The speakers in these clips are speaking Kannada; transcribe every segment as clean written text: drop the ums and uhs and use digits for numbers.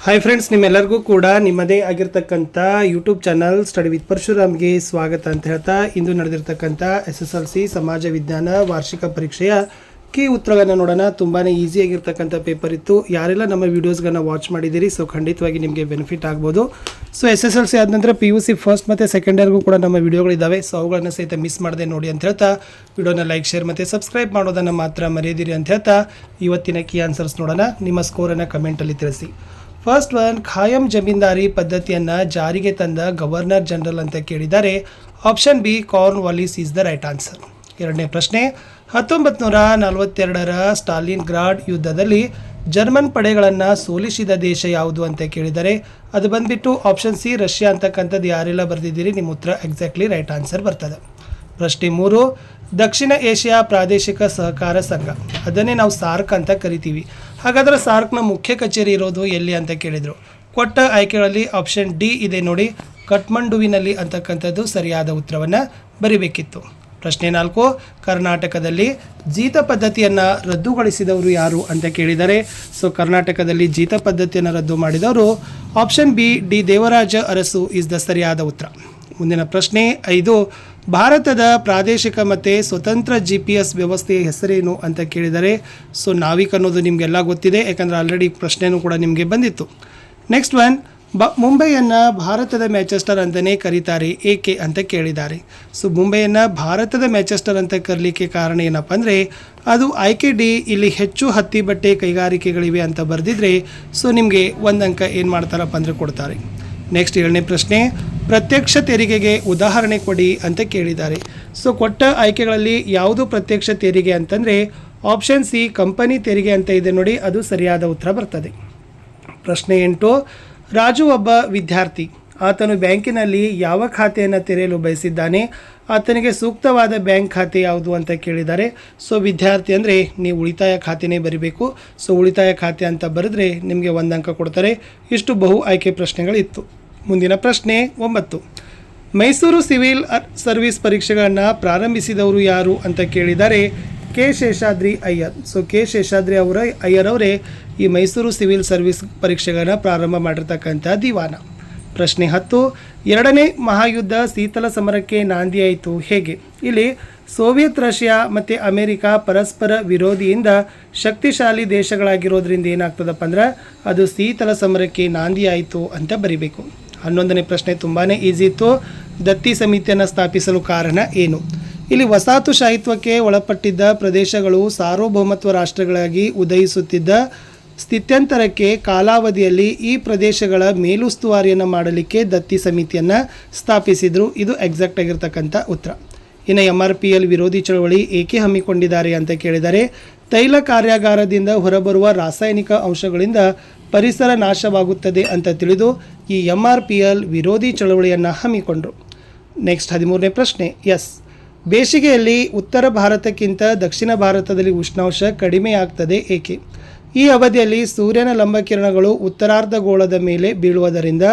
ಹಾಯ್ ಫ್ರೆಂಡ್ಸ್, ನಿಮ್ಮೆಲ್ಲರಿಗೂ ಕೂಡ ನಿಮ್ಮದೇ ಆಗಿರ್ತಕ್ಕಂಥ ಯೂಟ್ಯೂಬ್ ಚಾನಲ್ ಸ್ಟಡಿ ವಿತ್ ಪರಶುರಾಮ್ಗೆ ಸ್ವಾಗತ ಅಂತ ಹೇಳ್ತಾ, ಇಂದು ನಡೆದಿರ್ತಕ್ಕಂಥ SSLC ಸಮಾಜ ವಿಜ್ಞಾನ ವಾರ್ಷಿಕ ಪರೀಕ್ಷೆಯ ಕೀ ಉತ್ತರಗಳನ್ನು ನೋಡೋಣ. ತುಂಬಾ ಈಸಿಯಾಗಿರ್ತಕ್ಕಂಥ ಪೇಪರ್ ಇತ್ತು. ಯಾರೆಲ್ಲ ನಮ್ಮ ವೀಡಿಯೋಸ್ಗಳನ್ನ ವಾಚ್ ಮಾಡಿದ್ದೀರಿ, ಸೊ ಖಂಡಿತವಾಗಿ ನಿಮಗೆ ಬೆನಿಫಿಟ್ ಆಗ್ಬೋದು. ಸೊ SSLC ಆದ ನಂತರ PUC ಫಸ್ಟ್ ಮತ್ತು ಸೆಕೆಂಡ್ ಇಯರ್ಗೂ ಕೂಡ ನಮ್ಮ ವೀಡಿಯೋಗಳಿದ್ದಾವೆ. ಸೊ ಅವುಗಳನ್ನು ಸಹಿತ ಮಿಸ್ ಮಾಡದೆ ನೋಡಿ ಅಂತ ಹೇಳ್ತಾ, ವಿಡಿಯೋನ ಲೈಕ್, ಶೇರ್ ಮತ್ತು ಸಬ್ಸ್ಕ್ರೈಬ್ ಮಾಡೋದನ್ನು ಮಾತ್ರ ಮರೆಯದಿರಿ ಅಂತ ಹೇಳ್ತಾ, ಇವತ್ತಿನ ಕೀ ಆನ್ಸರ್ಸ್ ನೋಡೋಣ. ನಿಮ್ಮ ಸ್ಕೋರನ್ನು ಕಮೆಂಟಲ್ಲಿ ತಿಳಿಸಿ. ಫಸ್ಟ್ ಒನ್, ಖಾಯಂ ಜಮೀನ್ದಾರಿ ಪದ್ಧತಿಯನ್ನು ಜಾರಿಗೆ ತಂದ ಗವರ್ನರ್ ಜನರಲ್ ಅಂತ ಕೇಳಿದ್ದಾರೆ. Option B, corn Wallis is the right answer. ಎರಡನೇ ಪ್ರಶ್ನೆ, 1942ರ ಸ್ಟಾಲಿನ್ ಗ್ರಾಡ್ ಯುದ್ಧದಲ್ಲಿ ಜರ್ಮನ್ ಪಡೆಗಳನ್ನು ಸೋಲಿಸಿದ ದೇಶ ಯಾವುದು ಅಂತ ಕೇಳಿದ್ದಾರೆ. ಅದು ಬಂದುಬಿಟ್ಟು ಆಪ್ಷನ್ ಸಿ, ರಷ್ಯಾ ಅಂತಕ್ಕಂಥದ್ದು. ಯಾರೆಲ್ಲ ಬರೆದಿದ್ದೀರಿ, ನಿಮ್ಮ ಉತ್ತರ ಎಕ್ಸಾಕ್ಟ್ಲಿ ರೈಟ್ ಆನ್ಸರ್ ಬರ್ತದೆ. ಪ್ರಶ್ನೆ 3, ದಕ್ಷಿಣ ಏಷ್ಯಾ ಪ್ರಾದೇಶಿಕ ಸಹಕಾರ ಸಂಘ, ಅದನ್ನೇ ನಾವು ಸಾರ್ಕ್ ಅಂತ ಕರಿತೀವಿ. ಹಾಗಾದರೆ ಸಾರ್ಕ್ನ ಮುಖ್ಯ ಕಚೇರಿ ಇರೋದು ಎಲ್ಲಿ ಅಂತ ಕೇಳಿದರು. ಕೊಟ್ಟ ಆಯ್ಕೆಗಳಲ್ಲಿ ಆಪ್ಷನ್ ಡಿ ಇದೆ ನೋಡಿ, ಕಠ್ಮಂಡುವಿನಲ್ಲಿ ಅಂತಕ್ಕಂಥದ್ದು ಸರಿಯಾದ ಉತ್ತರವನ್ನು ಬರಿಬೇಕಿತ್ತು. ಪ್ರಶ್ನೆ 4, ಕರ್ನಾಟಕದಲ್ಲಿ ಜೀತ ಪದ್ಧತಿಯನ್ನು ರದ್ದುಗೊಳಿಸಿದವರು ಯಾರು ಅಂತ ಕೇಳಿದ್ದಾರೆ. ಸೊ ಕರ್ನಾಟಕದಲ್ಲಿ ಜೀತ ಪದ್ಧತಿಯನ್ನು ರದ್ದು ಮಾಡಿದವರು option B, D Devaraj Urs is the ಸರಿಯಾದ ಉತ್ತರ. ಮುಂದಿನ ಪ್ರಶ್ನೆ 5, ಭಾರತದ ಪ್ರಾದೇಶಿಕ ಮತ್ತು ಸ್ವತಂತ್ರ GPS ವ್ಯವಸ್ಥೆಯ ಹೆಸರೇನು ಅಂತ ಕೇಳಿದರೆ. ಸೊ ನಾವಿಕ್ ಅನ್ನೋದು ನಿಮಗೆಲ್ಲ ಗೊತ್ತಿದೆ, ಯಾಕಂದರೆ ಆಲ್ರೆಡಿ ಪ್ರಶ್ನೆಯೂ ಕೂಡ ನಿಮಗೆ ಬಂದಿತ್ತು. ನೆಕ್ಸ್ಟ್ ಒನ್, ಮುಂಬೈಯನ್ನು ಭಾರತದ ಮ್ಯಾಂಚೆಸ್ಟರ್ ಅಂತಲೇ ಕರೀತಾರೆ, ಏಕೆ ಅಂತ ಕೇಳಿದ್ದಾರೆ. ಸೊ ಮುಂಬೈಯನ್ನು ಭಾರತದ ಮ್ಯಾಂಚೆಸ್ಟರ್ ಅಂತ ಕರೀಲಿಕ್ಕೆ ಕಾರಣ ಏನಪ್ಪ ಅಂದರೆ, ಅದು ಆಯ್ಕೆ ಡಿ, ಇಲ್ಲಿ ಹೆಚ್ಚು ಹತ್ತಿ ಬಟ್ಟೆ ಕೈಗಾರಿಕೆಗಳಿವೆ ಅಂತ ಬರೆದಿದ್ರೆ ಸೊ ನಿಮಗೆ ಒಂದು ಅಂಕ ಏನು ಮಾಡ್ತಾರಪ್ಪ ಅಂದರೆ ಕೊಡ್ತಾರೆ. ನೆಕ್ಸ್ಟ್ 7ನೇ ಪ್ರಶ್ನೆ, ಪ್ರತ್ಯಕ್ಷ ತೆರಿಗೆಗೆ ಉದಾಹರಣೆ ಕೊಡಿ ಅಂತ ಕೇಳಿದ್ದಾರೆ. ಸೊ ಕೊಟ್ಟ ಆಯ್ಕೆಗಳಲ್ಲಿ ಯಾವುದು ಪ್ರತ್ಯಕ್ಷ ತೆರಿಗೆ ಅಂತಂದರೆ ಆಪ್ಷನ್ ಸಿ, ಕಂಪನಿ ತೆರಿಗೆ ಅಂತ ಇದೆ ನೋಡಿ, ಅದು ಸರಿಯಾದ ಉತ್ತರ ಬರ್ತದೆ. ಪ್ರಶ್ನೆ 8, ರಾಜು ಒಬ್ಬ ವಿದ್ಯಾರ್ಥಿ. ಆತನು ಬ್ಯಾಂಕಿನಲ್ಲಿ ಯಾವ ಖಾತೆಯನ್ನು ತೆರೆಯಲು ಬಯಸಿದ್ದಾನೆ, ಆತನಿಗೆ ಸೂಕ್ತವಾದ ಬ್ಯಾಂಕ್ ಖಾತೆ ಯಾವುದು ಅಂತ ಕೇಳಿದ್ದಾರೆ. ಸೊ ವಿದ್ಯಾರ್ಥಿ ಅಂದರೆ ನೀವು ಉಳಿತಾಯ ಖಾತೆನೇ ಬರೀಬೇಕು. ಸೊ ಉಳಿತಾಯ ಖಾತೆ ಅಂತ ಬರೆದ್ರೆ ನಿಮಗೆ ಒಂದು ಅಂಕ ಕೊಡ್ತಾರೆ. ಇಷ್ಟು ಬಹು ಆಯ್ಕೆ ಪ್ರಶ್ನೆಗಳಿತ್ತು. ಮುಂದಿನ ಪ್ರಶ್ನೆ 9, ಮೈಸೂರು ಸಿವಿಲ್ ಸರ್ವಿಸ್ ಪರೀಕ್ಷೆಗಳನ್ನು ಪ್ರಾರಂಭಿಸಿದವರು ಯಾರು ಅಂತ ಕೇಳಿದ್ದಾರೆ. K Seshadri Iyer. So K Seshadri Iyer ಅವರೇ ಈ ಮೈಸೂರು ಸಿವಿಲ್ ಸರ್ವಿಸ್ ಪರೀಕ್ಷೆಗಳನ್ನು ಪ್ರಾರಂಭ ಮಾಡಿರ್ತಕ್ಕಂಥ ದಿವಾನ. ಪ್ರಶ್ನೆ 10, ಎರಡನೇ ಮಹಾಯುದ್ಧ ಶೀತಲ ಸಮರಕ್ಕೆ ನಾಂದಿಯಾಯಿತು ಹೇಗೆ. ಇಲ್ಲಿ ಸೋವಿಯತ್ ರಷ್ಯಾ ಮತ್ತು ಅಮೆರಿಕ ಪರಸ್ಪರ ವಿರೋಧಿಯಿಂದ ಶಕ್ತಿಶಾಲಿ ದೇಶಗಳಾಗಿರೋದ್ರಿಂದ ಏನಾಗ್ತದಪ್ಪ ಅಂದ್ರೆ ಅದು ಶೀತಲ ಸಮರಕ್ಕೆ ನಾಂದಿಯಾಯಿತು ಅಂತ ಬರಿಬೇಕು. 11ನೇ ಪ್ರಶ್ನೆ ತುಂಬಾ ಈಸಿ ಇತ್ತು. ದತ್ತಿ ಸಮಿತಿಯನ್ನು ಸ್ಥಾಪಿಸಲು ಕಾರಣ ಏನು. ಇಲ್ಲಿ ವಸಾಹತುಶಾಹಿತ್ವಕ್ಕೆ ಒಳಪಟ್ಟಿದ್ದ ಪ್ರದೇಶಗಳು ಸಾರ್ವಭೌಮತ್ವ ರಾಷ್ಟ್ರಗಳಾಗಿ ಉದಯಿಸುತ್ತಿದ್ದ ಸ್ಥಿತ್ಯಂತರಕ್ಕೆ ಕಾಲಾವಧಿಯಲ್ಲಿ ಈ ಪ್ರದೇಶಗಳ ಮೇಲುಸ್ತುವಾರಿಯನ್ನು ಮಾಡಲಿಕ್ಕೆ ದತ್ತಿ ಸಮಿತಿಯನ್ನು ಸ್ಥಾಪಿಸಿದರು. ಇದು ಎಕ್ಸಾಕ್ಟ್ ಆಗಿರ್ತಕ್ಕಂಥ ಉತ್ತರ. ಇನ್ನು MRPL ವಿರೋಧಿ ಚಳವಳಿ ಏಕೆ ಹಮ್ಮಿಕೊಂಡಿದ್ದಾರೆ ಅಂತ ಕೇಳಿದರೆ, ತೈಲ ಕಾರ್ಯಾಗಾರದಿಂದ ಹೊರಬರುವ ರಾಸಾಯನಿಕ ಅಂಶಗಳಿಂದ ಪರಿಸರ ನಾಶವಾಗುತ್ತದೆ ಅಂತ ತಿಳಿದು ಈ MRPL ವಿರೋಧಿ ಚಳವಳಿಯನ್ನು ಹಮ್ಮಿಕೊಂಡರು. ನೆಕ್ಸ್ಟ್ 13ನೇ ಪ್ರಶ್ನೆ, ಎಸ್, ಬೇಸಿಗೆಯಲ್ಲಿ ಉತ್ತರ ಭಾರತಕ್ಕಿಂತ ದಕ್ಷಿಣ ಭಾರತದಲ್ಲಿ ಉಷ್ಣಾಂಶ ಕಡಿಮೆಯಾಗ್ತದೆ ಏಕೆ. ಈ ಅವಧಿಯಲ್ಲಿ ಸೂರ್ಯನ ಲಂಬಕಿರಣಗಳು ಉತ್ತರಾರ್ಧಗೋಳದ ಮೇಲೆ ಬೀಳುವುದರಿಂದ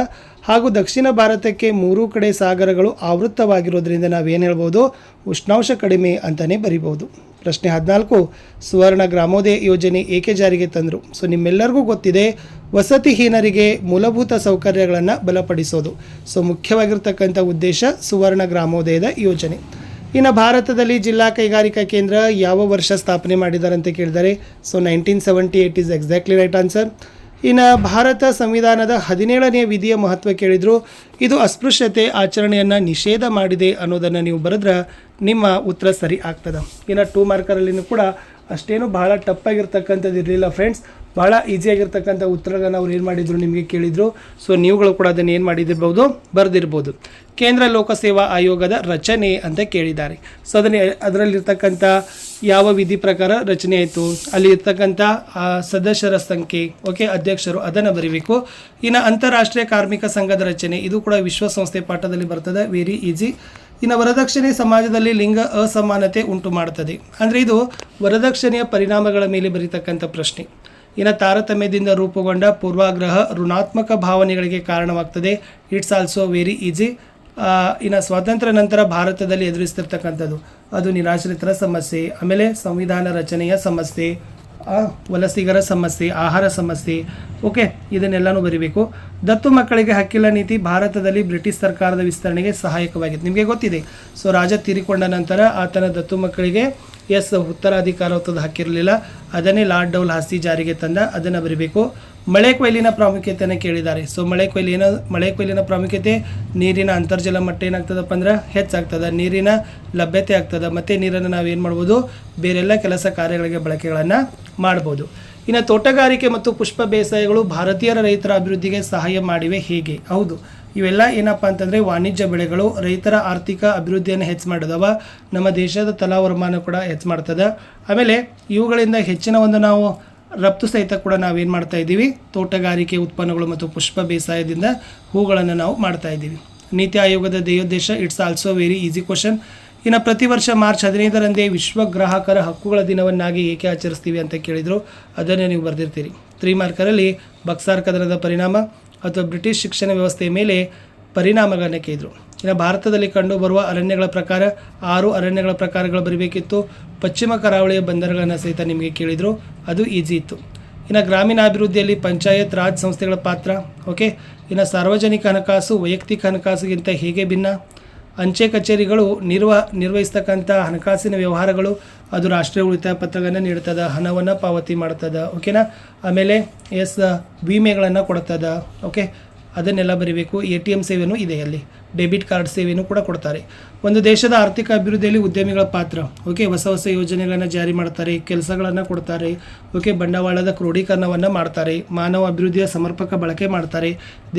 ಹಾಗೂ ದಕ್ಷಿಣ ಭಾರತಕ್ಕೆ 3 ಕಡೆ ಸಾಗರಗಳು ಆವೃತ್ತವಾಗಿರೋದ್ರಿಂದ ನಾವೇನು ಹೇಳ್ಬೋದು, ಉಷ್ಣಾಂಶ ಕಡಿಮೆ ಅಂತಲೇ ಬರಿಬೋದು. ಪ್ರಶ್ನೆ 14, ಸುವರ್ಣ ಗ್ರಾಮೋದಯ ಯೋಜನೆ ಏಕೆ ಜಾರಿಗೆ ತಂದರು. ಸೊ ನಿಮ್ಮೆಲ್ಲರಿಗೂ ಗೊತ್ತಿದೆ, ವಸತಿಹೀನರಿಗೆ ಮೂಲಭೂತ ಸೌಕರ್ಯಗಳನ್ನು ಬಲಪಡಿಸೋದು. ಸೊ ಮುಖ್ಯವಾಗಿರ್ತಕ್ಕಂಥ ಉದ್ದೇಶ ಸುವರ್ಣ ಗ್ರಾಮೋದಯದ ಯೋಜನೆ. ಇನ್ನು ಭಾರತದಲ್ಲಿ ಜಿಲ್ಲಾ ಕೈಗಾರಿಕಾ ಕೇಂದ್ರ ಯಾವ ವರ್ಷ ಸ್ಥಾಪನೆ ಮಾಡಿದ್ದಾರೆ ಅಂತ ಕೇಳಿದ್ದಾರೆ. So 1978 is exactly right answer. ಇನ್ನು ಭಾರತ ಸಂವಿಧಾನದ 17ನೇ ವಿಧಿಯ ಮಹತ್ವ ಕೇಳಿದರು. ಇದು ಅಸ್ಪೃಶ್ಯತೆ ಆಚರಣೆಯನ್ನು ನಿಷೇಧ ಮಾಡಿದೆ ಅನ್ನೋದನ್ನು ನೀವು ಬರೆದ್ರೆ ನಿಮ್ಮ ಉತ್ತರ ಸರಿ ಆಗ್ತದೆ. ಇನ್ನು 2 ಮಾರ್ಕರಲ್ಲಿನೂ ಕೂಡ ಅಷ್ಟೇನು ಬಹಳ ಟಫಾಗಿರ್ತಕ್ಕಂಥದ್ದು ಇರಲಿಲ್ಲ ಫ್ರೆಂಡ್ಸ್. ಭಾಳ ಈಸಿಯಾಗಿರ್ತಕ್ಕಂಥ ಉತ್ತರಗಳನ್ನು ಅವ್ರು ಏನು ಮಾಡಿದರು ನಿಮಗೆ ಕೇಳಿದರು. ಸೊ ನೀವುಗಳು ಕೂಡ ಅದನ್ನು ಏನು ಮಾಡಿದಿರ್ಬೋದು, ಬರೆದಿರ್ಬೋದು. ಕೇಂದ್ರ ಲೋಕಸೇವಾ ಆಯೋಗದ ರಚನೆ ಅಂತ ಕೇಳಿದ್ದಾರೆ. ಸೊ ಅದರಲ್ಲಿರ್ತಕ್ಕಂಥ ಯಾವ ವಿಧಿ ಪ್ರಕಾರ ರಚನೆ ಆಯಿತು, ಅಲ್ಲಿ ಇರ್ತಕ್ಕಂಥ ಸದಸ್ಯರ ಸಂಖ್ಯೆ, ಓಕೆ, ಅಧ್ಯಕ್ಷರು, ಅದನ್ನು ಬರೀಬೇಕು. ಇನ್ನು ಅಂತಾರಾಷ್ಟ್ರೀಯ ಕಾರ್ಮಿಕ ಸಂಘದ ರಚನೆ, ಇದು ಕೂಡ ವಿಶ್ವಸಂಸ್ಥೆ ಪಾಠದಲ್ಲಿ ಬರ್ತದೆ, ವೆರಿ ಈಸಿ. ಇನ್ನು ವರದಕ್ಷಿಣೆ ಸಮಾಜದಲ್ಲಿ ಲಿಂಗ ಅಸಮಾನತೆ ಉಂಟು ಮಾಡುತ್ತದೆ, ಅಂದರೆ ಇದು ವರದಕ್ಷಿಣೆಯ ಪರಿಣಾಮಗಳ ಮೇಲೆ ಬರೀತಕ್ಕಂಥ ಪ್ರಶ್ನೆ. ಇನ್ನು ತಾರತಮ್ಯದಿಂದ ರೂಪುಗೊಂಡ ಪೂರ್ವಾಗ್ರಹ ಋಣಾತ್ಮಕ ಭಾವನೆಗಳಿಗೆ ಕಾರಣವಾಗ್ತದೆ, ಇಟ್ಸ್ ಆಲ್ಸೋ ವೆರಿ ಈಸಿ. ಇನ್ನು ಸ್ವಾತಂತ್ರ್ಯ ನಂತರ ಭಾರತದಲ್ಲಿ ಎದುರಿಸ್ತಿರ್ತಕ್ಕಂಥದ್ದು ಅದು ನಿರಾಶ್ರಿತರ ಸಮಸ್ಯೆ, ಆಮೇಲೆ ಸಂವಿಧಾನ ರಚನೆಯ ಸಮಸ್ಯೆ, ವಲಸಿಗರ ಸಮಸ್ಯೆ, ಆಹಾರ ಸಮಸ್ಯೆ, ಓಕೆ, ಇದನ್ನೆಲ್ಲನೂ ಬರೀಬೇಕು. ದತ್ತು ಮಕ್ಕಳಿಗೆ ಹಕ್ಕಿಲ್ಲ ನೀತಿ ಭಾರತದಲ್ಲಿ ಬ್ರಿಟಿಷ್ ಸರ್ಕಾರದ ವಿಸ್ತರಣೆಗೆ ಸಹಾಯಕವಾಗಿತ್ತು. ನಿಮಗೆ ಗೊತ್ತಿದೆ, ಸೊ ರಾಜ ತೀರಿಕೊಂಡ ನಂತರ ಆತನ ದತ್ತು ಮಕ್ಕಳಿಗೆ ಉತ್ತರಾಧಿಕಾರತ್ವದ ಹಕ್ಕಿರಲಿಲ್ಲ, ಅದನ್ನೇ ಲಾರ್ಡ್ ಡೌಲ್ ಹಾಸಿ ಜಾರಿಗೆ ತಂದ, ಅದನ್ನು ಬರೀಬೇಕು. ಮಳೆ ಕೊಯ್ಲಿನ ಪ್ರಾಮುಖ್ಯತೆಯನ್ನು ಕೇಳಿದ್ದಾರೆ. ಸೊ ಮಳೆ ಕೊಯ್ಲಿನ ಪ್ರಾಮುಖ್ಯತೆ, ನೀರಿನ ಅಂತರ್ಜಲ ಮಟ್ಟ ಏನಾಗ್ತದಪ್ಪ ಅಂದ್ರೆ ಹೆಚ್ಚಾಗ್ತದೆ, ನೀರಿನ ಲಭ್ಯತೆ ಆಗ್ತದೆ, ಮತ್ತು ನೀರನ್ನು ನಾವೇನು ಮಾಡ್ಬೋದು, ಬೇರೆಲ್ಲ ಕೆಲಸ ಕಾರ್ಯಗಳಿಗೆ ಬಳಕೆಗಳನ್ನು ಮಾಡ್ಬೋದು. ಇನ್ನು ತೋಟಗಾರಿಕೆ ಮತ್ತು ಪುಷ್ಪ ಬೇಸಾಯಗಳು ಭಾರತೀಯರ ರೈತರ ಅಭಿವೃದ್ಧಿಗೆ ಸಹಾಯ ಮಾಡಿವೆ ಹೇಗೆ? ಹೌದು, ಇವೆಲ್ಲ ಏನಪ್ಪ ಅಂತಂದರೆ ವಾಣಿಜ್ಯ ಬೆಳೆಗಳು ರೈತರ ಆರ್ಥಿಕ ಅಭಿವೃದ್ಧಿಯನ್ನು ಹೆಚ್ಚು ಮಾಡಿದವ, ನಮ್ಮ ದೇಶದ ತಲಾ ವರಮಾನ ಕೂಡ ಹೆಚ್ಚು ಮಾಡ್ತದೆ. ಆಮೇಲೆ ಇವುಗಳಿಂದ ಹೆಚ್ಚಿನ ಒಂದು ನಾವು ರಫ್ತು ಸಹಿತ ಕೂಡ ನಾವೇನು ಮಾಡ್ತಾ ಇದ್ದೀವಿ, ತೋಟಗಾರಿಕೆ ಉತ್ಪನ್ನಗಳು ಮತ್ತು ಪುಷ್ಪ ಬೇಸಾಯದಿಂದ ಹೂಗಳನ್ನು ನಾವು ಮಾಡ್ತಾ ಇದ್ದೀವಿ. ನೀತಿ ಆಯೋಗದ ಧ್ಯೇಯೋದ್ದೇಶ, it's also very easy question. ಇನ್ನು ಪ್ರತಿ ವರ್ಷ ಮಾರ್ಚ್ 15ರಂದೇ ವಿಶ್ವ ಗ್ರಾಹಕರ ಹಕ್ಕುಗಳ ದಿನವನ್ನಾಗಿ ಏಕೆ ಆಚರಿಸ್ತೀವಿ ಅಂತ ಕೇಳಿದರು, ಅದನ್ನೇ ನೀವು ಬರೆದಿರ್ತೀರಿ. 3 ಮಾರ್ಕರಲ್ಲಿ ಬಕ್ಸಾರ್ ಕದನದ ಪರಿಣಾಮ ಅಥವಾ ಬ್ರಿಟಿಷ್ ಶಿಕ್ಷಣ ವ್ಯವಸ್ಥೆಯ ಮೇಲೆ ಪರಿಣಾಮಗಳನ್ನು ಕೇಳಿದರು. ಇನ್ನು ಭಾರತದಲ್ಲಿ ಕಂಡುಬರುವ ಅರಣ್ಯಗಳ ಪ್ರಕಾರ 6 ಅರಣ್ಯಗಳ ಪ್ರಕಾರಗಳು ಬರಬೇಕಿತ್ತು. ಪಶ್ಚಿಮ ಕರಾವಳಿಯ ಬಂದರುಗಳನ್ನು ಸಹಿತ ನಿಮಗೆ ಕೇಳಿದರು, ಅದು ಈಜಿ ಇತ್ತು. ಇನ್ನು ಗ್ರಾಮೀಣಾಭಿವೃದ್ಧಿಯಲ್ಲಿ ಪಂಚಾಯತ್ ರಾಜ್ ಸಂಸ್ಥೆಗಳ ಪಾತ್ರ, ಓಕೆ. ಇನ್ನು ಸಾರ್ವಜನಿಕ ಹಣಕಾಸು ವೈಯಕ್ತಿಕ ಹಣಕಾಸಿಗಿಂತ ಹೇಗೆ ಭಿನ್ನ? ಅಂಚೆ ಕಚೇರಿಗಳು ನಿರ್ವಹಿಸ್ತಕ್ಕಂಥ ಹಣಕಾಸಿನ ವ್ಯವಹಾರಗಳು, ಅದು ರಾಷ್ಟ್ರೀಯ ಉಳಿತಾಯ ಪತ್ರಗಳನ್ನು ನೀಡ್ತದೆ, ಹಣವನ್ನು ಪಾವತಿ ಮಾಡ್ತದೆ, ಓಕೆನಾ. ಆಮೇಲೆ ವಿಮೆಗಳನ್ನು ಕೊಡ್ತದೆ, ಓಕೆ, ಅದನ್ನೆಲ್ಲ ಬರೀಬೇಕು. ATM ಸೇವೆಯೂ ಇದೆ, ಅಲ್ಲಿ ಡೆಬಿಟ್ ಕಾರ್ಡ್ ಸೇವೆಯೂ ಕೂಡ ಕೊಡ್ತಾರೆ. ಒಂದು ದೇಶದ ಆರ್ಥಿಕ ಅಭಿವೃದ್ಧಿಯಲ್ಲಿ ಉದ್ಯಮಿಗಳ ಪಾತ್ರ, ಓಕೆ, ಹೊಸ ಯೋಜನೆಗಳನ್ನು ಜಾರಿ ಮಾಡ್ತಾರೆ, ಕೆಲಸಗಳನ್ನು ಕೊಡ್ತಾರೆ, ಓಕೆ, ಬಂಡವಾಳದ ಕ್ರೋಢೀಕರಣವನ್ನು ಮಾಡ್ತಾರೆ, ಮಾನವ ಅಭಿವೃದ್ಧಿಯ ಸಮರ್ಪಕ ಬಳಕೆ ಮಾಡ್ತಾರೆ,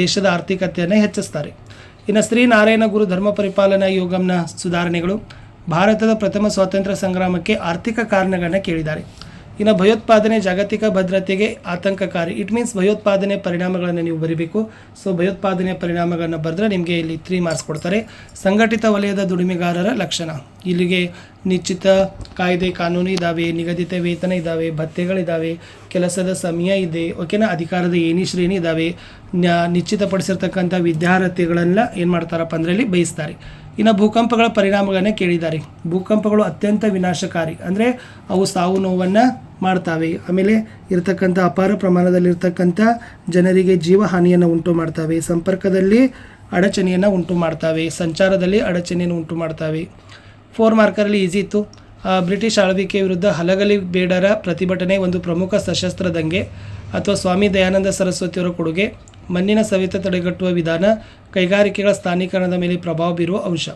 ದೇಶದ ಆರ್ಥಿಕತೆಯನ್ನು ಹೆಚ್ಚಿಸ್ತಾರೆ. ಇನ್ನು ಶ್ರೀ ನಾರಾಯಣ ಗುರು ಧರ್ಮ ಪರಿಪಾಲನಾ ಯೋಗಂನ ಸುಧಾರಣೆಗಳು, ಭಾರತದ ಪ್ರಥಮ ಸ್ವಾತಂತ್ರ್ಯ ಸಂಗ್ರಾಮಕ್ಕೆ ಆರ್ಥಿಕ ಕಾರಣಗಳನ್ನು ಕೇಳಿದ್ದಾರೆ. ಇನ್ನು ಭಯೋತ್ಪಾದನೆ ಜಾಗತಿಕ ಭದ್ರತೆಗೆ ಆತಂಕಕಾರಿ, ಇಟ್ ಮೀನ್ಸ್ ಭಯೋತ್ಪಾದನೆ ಪರಿಣಾಮಗಳನ್ನು ನೀವು ಬರೀಬೇಕು. ಸೊ ಭಯೋತ್ಪಾದನೆಯ ಪರಿಣಾಮಗಳನ್ನು ಬರೆದ್ರೆ ನಿಮಗೆ ಇಲ್ಲಿ 3 ಮಾರ್ಕ್ಸ್ ಕೊಡ್ತಾರೆ. ಸಂಘಟಿತ ವಲಯದ ದುಡಿಮೆಗಾರರ ಲಕ್ಷಣ, ಇಲ್ಲಿಗೆ ನಿಶ್ಚಿತ ಕಾಯ್ದೆ ಕಾನೂನು ಇದ್ದಾವೆ, ನಿಗದಿತ ವೇತನ ಇದ್ದಾವೆ, ಭತ್ಯೆಗಳಿದ್ದಾವೆ, ಕೆಲಸದ ಸಮಯ ಇದೆ, ಓಕೆನಾ, ಅಧಿಕಾರದ ಏಣಿ ಶ್ರೇಣಿ ಇದ್ದಾವೆ, ನಿಶ್ಚಿತಪಡಿಸಿರ್ತಕ್ಕಂಥ ವಿದ್ಯಾರ್ಹತೆಗಳೆಲ್ಲ ಏನು ಮಾಡ್ತಾರಪ್ಪ ಅಂದರೆ ಇಲ್ಲಿ ಬಯಸ್ತಾರೆ. ಇನ್ನು ಭೂಕಂಪಗಳ ಪರಿಣಾಮಗಳನ್ನ ಕೇಳಿದ್ದಾರೆ. ಭೂಕಂಪಗಳು ಅತ್ಯಂತ ವಿನಾಶಕಾರಿ, ಅಂದರೆ ಅವು ಸಾವು ನೋವನ್ನು ಮಾಡ್ತವೆ. ಆಮೇಲೆ ಇರತಕ್ಕಂಥ ಅಪಾರ ಪ್ರಮಾಣದಲ್ಲಿರ್ತಕ್ಕಂಥ ಜನರಿಗೆ ಜೀವಹಾನಿಯನ್ನು ಉಂಟು ಮಾಡ್ತವೆ, ಸಂಪರ್ಕದಲ್ಲಿ ಅಡಚಣೆಯನ್ನು ಉಂಟು ಮಾಡ್ತವೆ, ಸಂಚಾರದಲ್ಲಿ ಅಡಚಣೆಯನ್ನು ಉಂಟು ಮಾಡ್ತವೆ. 4 ಮಾರ್ಕರಲ್ಲಿ ಈಸಿ ಇತ್ತು. ಬ್ರಿಟಿಷ್ ಆಳ್ವಿಕೆ ವಿರುದ್ಧ ಹಲಗಲಿ ಬೇಡರ ಪ್ರತಿಭಟನೆ ಒಂದು ಪ್ರಮುಖ ಸಶಸ್ತ್ರ ದಂಗೆ ಅಥವಾ ಸ್ವಾಮಿ ದಯಾನಂದ ಸರಸ್ವತಿಯವರ ಕೊಡುಗೆ, ಮಣ್ಣಿನ ಸವೆತ ತಡೆಗಟ್ಟುವ ವಿಧಾನ, ಕೈಗಾರಿಕೆಗಳ ಸ್ಥಾನೀಕರಣದ ಮೇಲೆ ಪ್ರಭಾವ ಬೀರುವ ಅಂಶ.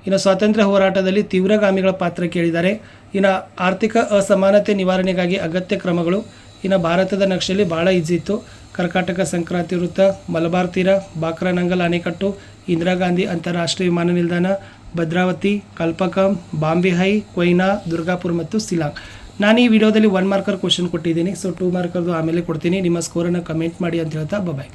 ಇನ್ನು ಸ್ವಾತಂತ್ರ್ಯ ಹೋರಾಟದಲ್ಲಿ ತೀವ್ರಗಾಮಿಗಳ ಪಾತ್ರ ಕೇಳಿದ್ದಾರೆ. ಇನ್ನು ಆರ್ಥಿಕ ಅಸಮಾನತೆ ನಿವಾರಣೆಗಾಗಿ ಅಗತ್ಯ ಕ್ರಮಗಳು. ಇನ್ನು ಭಾರತದ ನಕ್ಷೆಯಲ್ಲಿ ಭಾಳ ಈಜಿ ಇತ್ತು. ಕರ್ಕಾಟಕ ಸಂಕ್ರಾಂತಿ ವೃತ್ತ, ಮಲಬಾರ್ ತೀರ, ಬಾಕ್ರಾನಂಗಲ್ ಅಣೆಕಟ್ಟು, ಇಂದಿರಾ ಗಾಂಧಿ ಅಂತಾರಾಷ್ಟ್ರೀಯ ವಿಮಾನ ನಿಲ್ದಾಣ, ಭದ್ರಾವತಿ, ಕಲ್ಪಕಂ, ಬಾಂಬೆ ಹೈ, ಕೊಯ್ನಾ, ದುರ್ಗಾಪುರ್ ಮತ್ತು ಸಿಲಾಂಗ್. ನಾನು ಈ ವಿಡಿಯೋದಲ್ಲಿ 1 ಮಾರ್ಕರ್ ಕ್ವಶನ್ ಕೊಟ್ಟಿದ್ದೀನಿ. ಸೊ 2 ಮಾರ್ಕರ್ದು ಆಮೇಲೆ ಕೊಡ್ತೀನಿ. ನಿಮ್ಮ ಸ್ಕೋರನ್ನು ಕಮೆಂಟ್ ಮಾಡಿ ಅಂತ ಹೇಳ್ತಾ ಬಾಯ್.